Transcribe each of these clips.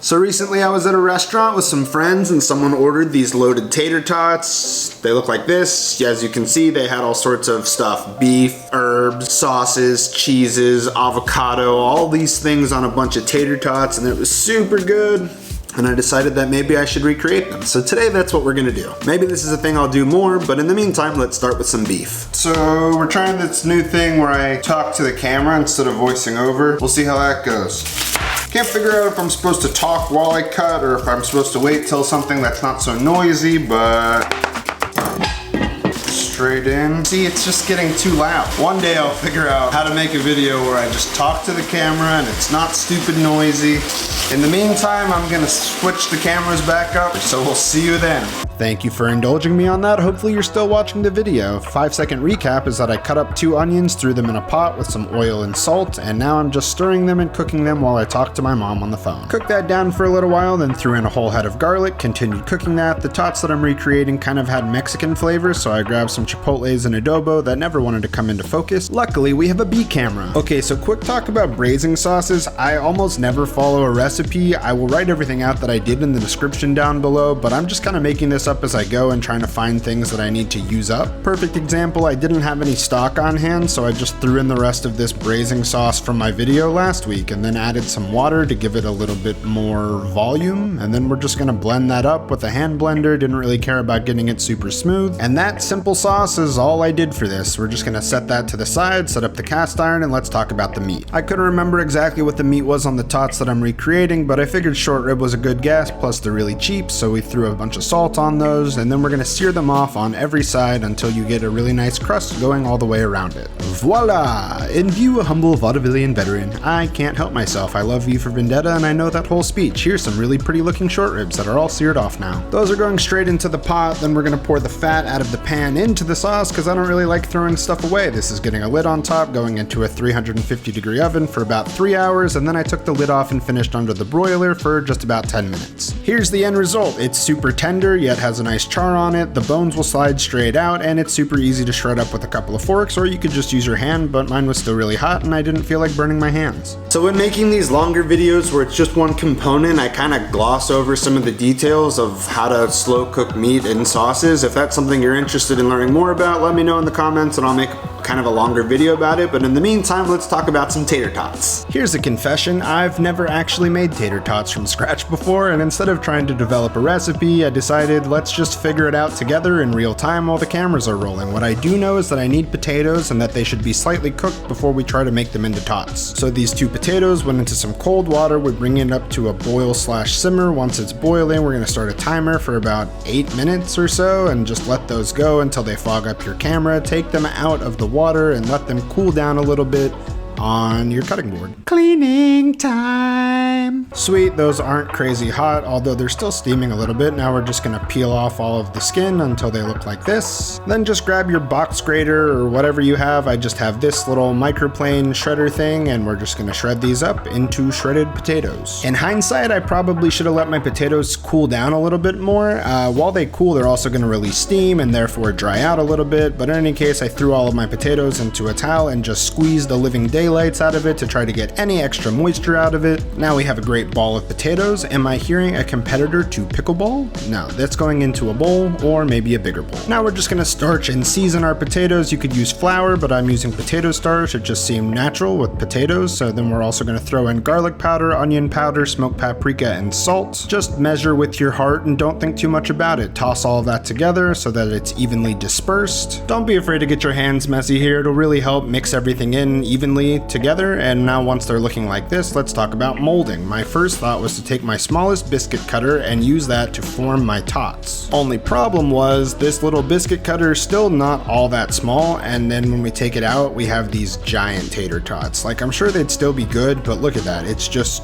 So recently I was at a restaurant with some friends and someone ordered these loaded tater tots. They look like this. As you can see, they had all sorts of stuff. Beef, herbs, sauces, cheeses, avocado, all these things on a bunch of tater tots, and it was super good. And I decided that maybe I should recreate them. So today that's what we're gonna do. Maybe this is a thing I'll do more, but in the meantime, let's start with some beef. So we're trying this new thing where I talk to the camera instead of voicing over. We'll see how that goes. Can't figure out if I'm supposed to talk while I cut or if I'm supposed to wait till something that's not so noisy, but straight in. See, it's just getting too loud. One day I'll figure out how to make a video where I just talk to the camera and it's not stupid noisy. In the meantime, I'm gonna switch the cameras back up, so we'll see you then. Thank you for indulging me on that. Hopefully you're still watching the video. 5-second recap is that I cut up 2 onions, threw them in a pot with some oil and salt, and now I'm just stirring them and cooking them while I talk to my mom on the phone. Cooked that down for a little while, then threw in a whole head of garlic, continued cooking that. The tots that I'm recreating kind of had Mexican flavor, so I grabbed some Chipotles and Adobo that never wanted to come into focus. Luckily, we have a B camera. Okay, so quick talk about braising sauces. I almost never follow a recipe. I will write everything out that I did in the description down below, but I'm just kind of making this up as I go and trying to find things that I need to use up. Perfect example, I didn't have any stock on hand, so I just threw in the rest of this braising sauce from my video last week and then added some water to give it a little bit more volume, and then we're just gonna blend that up with a hand blender. Didn't really care about getting it super smooth, and that simple sauce is all I did for this. We're just gonna set that to the side, set up the cast iron, and let's talk about the meat. I couldn't remember exactly what the meat was on the tots that I'm recreating, but I figured short rib was a good guess, plus they're really cheap, so we threw a bunch of salt on those, and then we're gonna sear them off on every side until you get a really nice crust going all the way around it. Voila! In view, a humble vaudevillian veteran. I can't help myself. I love V for Vendetta, and I know that whole speech. Here's some really pretty looking short ribs that are all seared off now. Those are going straight into the pot, then we're gonna pour the fat out of the pan into the sauce, because I don't really like throwing stuff away. This is getting a lid on top, going into a 350-degree oven for about 3 hours, and then I took the lid off and finished under the broiler for just about 10 minutes. Here's the end result. It's super tender, yet has a nice char on it. The bones will slide straight out, and it's super easy to shred up with a couple of forks, or you could just use your hand, but mine was still really hot and I didn't feel like burning my hands. So when making these longer videos where it's just one component, I kind of gloss over some of the details of how to slow cook meat and sauces. If that's something you're interested in learning more about, let me know in the comments and I'll make kind of a longer video about it. But in the meantime, let's talk about some tater tots. Here's a confession. I've never actually made tater tots from scratch before, and instead of trying to develop a recipe, I decided let's just figure it out together in real time while the cameras are rolling. What I do know is that I need potatoes and that they should be slightly cooked before we try to make them into tots. So these 2 potatoes went into some cold water. We bring it up to a boil/simmer. Once it's boiling, we're gonna start a timer for about 8 minutes or so and just let those go until they fog up your camera. Take them out of the water and let them cool down a little bit on your cutting board. Cleaning time. Sweet, those aren't crazy hot, although they're still steaming a little bit. Now we're just gonna peel off all of the skin until they look like this. Then just grab your box grater or whatever you have. I just have this little microplane shredder thing, and we're just gonna shred these up into shredded potatoes. In hindsight, I probably should have let my potatoes cool down a little bit more. While they cool, they're also gonna release steam and therefore dry out a little bit, but in any case, I threw all of my potatoes into a towel and just squeezed the living daylights out of it to try to get any extra moisture out of it. Now we have a great ball of potatoes. Am I hearing a competitor to pickleball? No, that's going into a bowl or maybe a bigger bowl. Now we're just gonna starch and season our potatoes. You could use flour, but I'm using potato starch. It just seemed natural with potatoes. So then we're also gonna throw in garlic powder, onion powder, smoked paprika, and salt. Just measure with your heart and don't think too much about it. Toss all of that together so that it's evenly dispersed. Don't be afraid to get your hands messy here. It'll really help mix everything in evenly together. And now once they're looking like this, let's talk about molding. My first thought was to take my smallest biscuit cutter and use that to form my tots. Only problem was this little biscuit cutter is still not all that small, and then when we take it out, we have these giant tater tots. Like, I'm sure they'd still be good, but look at that. It's just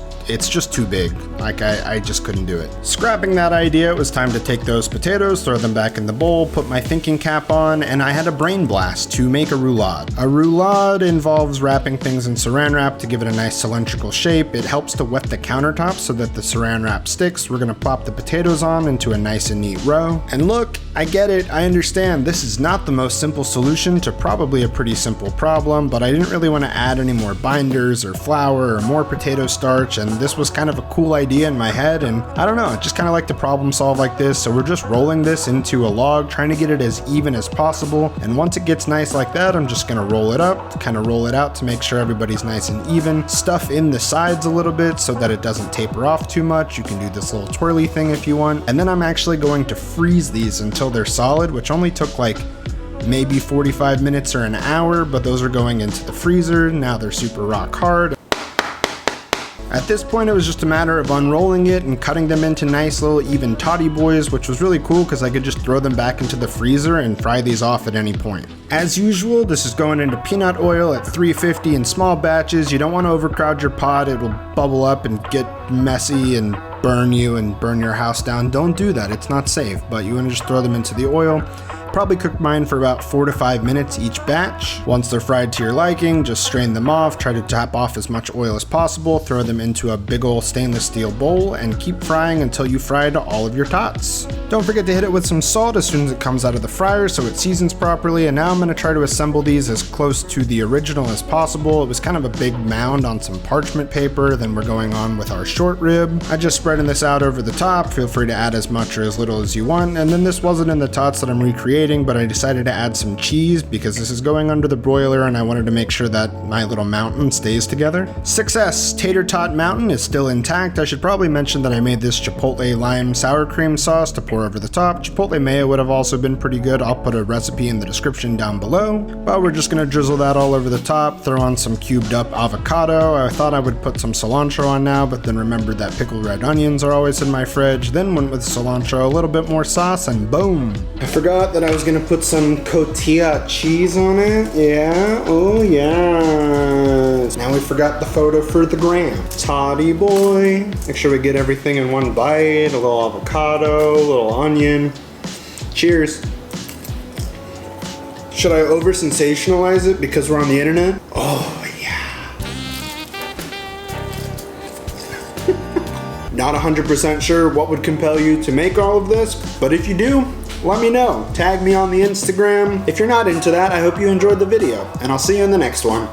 too big. Like, I just couldn't do it. Scrapping that idea, it was time to take those potatoes, throw them back in the bowl, put my thinking cap on, and I had a brain blast to make a roulade. A roulade involves wrapping things in saran wrap to give it a nice cylindrical shape. It helps to wet the countertops so that the saran wrap sticks. We're gonna plop the potatoes on into a nice and neat row. And look, I get it, I understand. This is not the most simple solution to probably a pretty simple problem, but I didn't really want to add any more binders or flour or more potato starch, and this was kind of a cool idea in my head, and I don't know, I just kind of like to problem solve like this. So we're just rolling this into a log, trying to get it as even as possible, and once it gets nice like that, I'm just gonna roll it up, kind of roll it out to make sure everybody's nice and even. Stuff in the sides a little bit so that it doesn't taper off too much. You can do this little twirly thing if you want, and then I'm actually going to freeze these until they're solid, which only took like maybe 45 minutes or an hour, but those are going into the freezer. Now they're super rock hard. At this point, it was just a matter of unrolling it and cutting them into nice little even toddy boys, which was really cool because I could just throw them back into the freezer and fry these off at any point. As usual, this is going into peanut oil at 350 in small batches. You don't want to overcrowd your pot. It will bubble up and get messy and burn you and burn your house down. Don't do that. It's not safe, but you want to just throw them into the oil. Probably cook mine for about 4 to 5 minutes each batch. Once they're fried to your liking, just strain them off, try to tap off as much oil as possible, throw them into a big old stainless steel bowl, and keep frying until you fried all of your tots. Don't forget to hit it with some salt as soon as it comes out of the fryer so it seasons properly, and now I'm going to try to assemble these as close to the original as possible. It was kind of a big mound on some parchment paper, then we're going on with our short rib. I just spreading this out over the top, feel free to add as much or as little as you want, and then this wasn't in the tots that I'm recreating, but I decided to add some cheese because this is going under the broiler and I wanted to make sure that my little mountain stays together. Success! Tater Tot Mountain is still intact. I should probably mention that I made this Chipotle lime sour cream sauce to pour over the top. Chipotle mayo would have also been pretty good. I'll put a recipe in the description down below. But we're just going to drizzle that all over the top, throw on some cubed up avocado. I thought I would put some cilantro on now, but then remembered that pickled red onions are always in my fridge. Then went with cilantro, a little bit more sauce, and boom! I forgot that I was going to put some cotija cheese on it. Yeah, oh yeah. Now we forgot the photo for the gram. Toddy boy. Make sure we get everything in one bite. A little avocado, a little onion. Cheers. Should I over sensationalize it because we're on the internet? Oh yeah. Not 100% sure what would compel you to make all of this, but if you do, let me know. Tag me on the Instagram. If you're not into that, I hope you enjoyed the video, and I'll see you in the next one.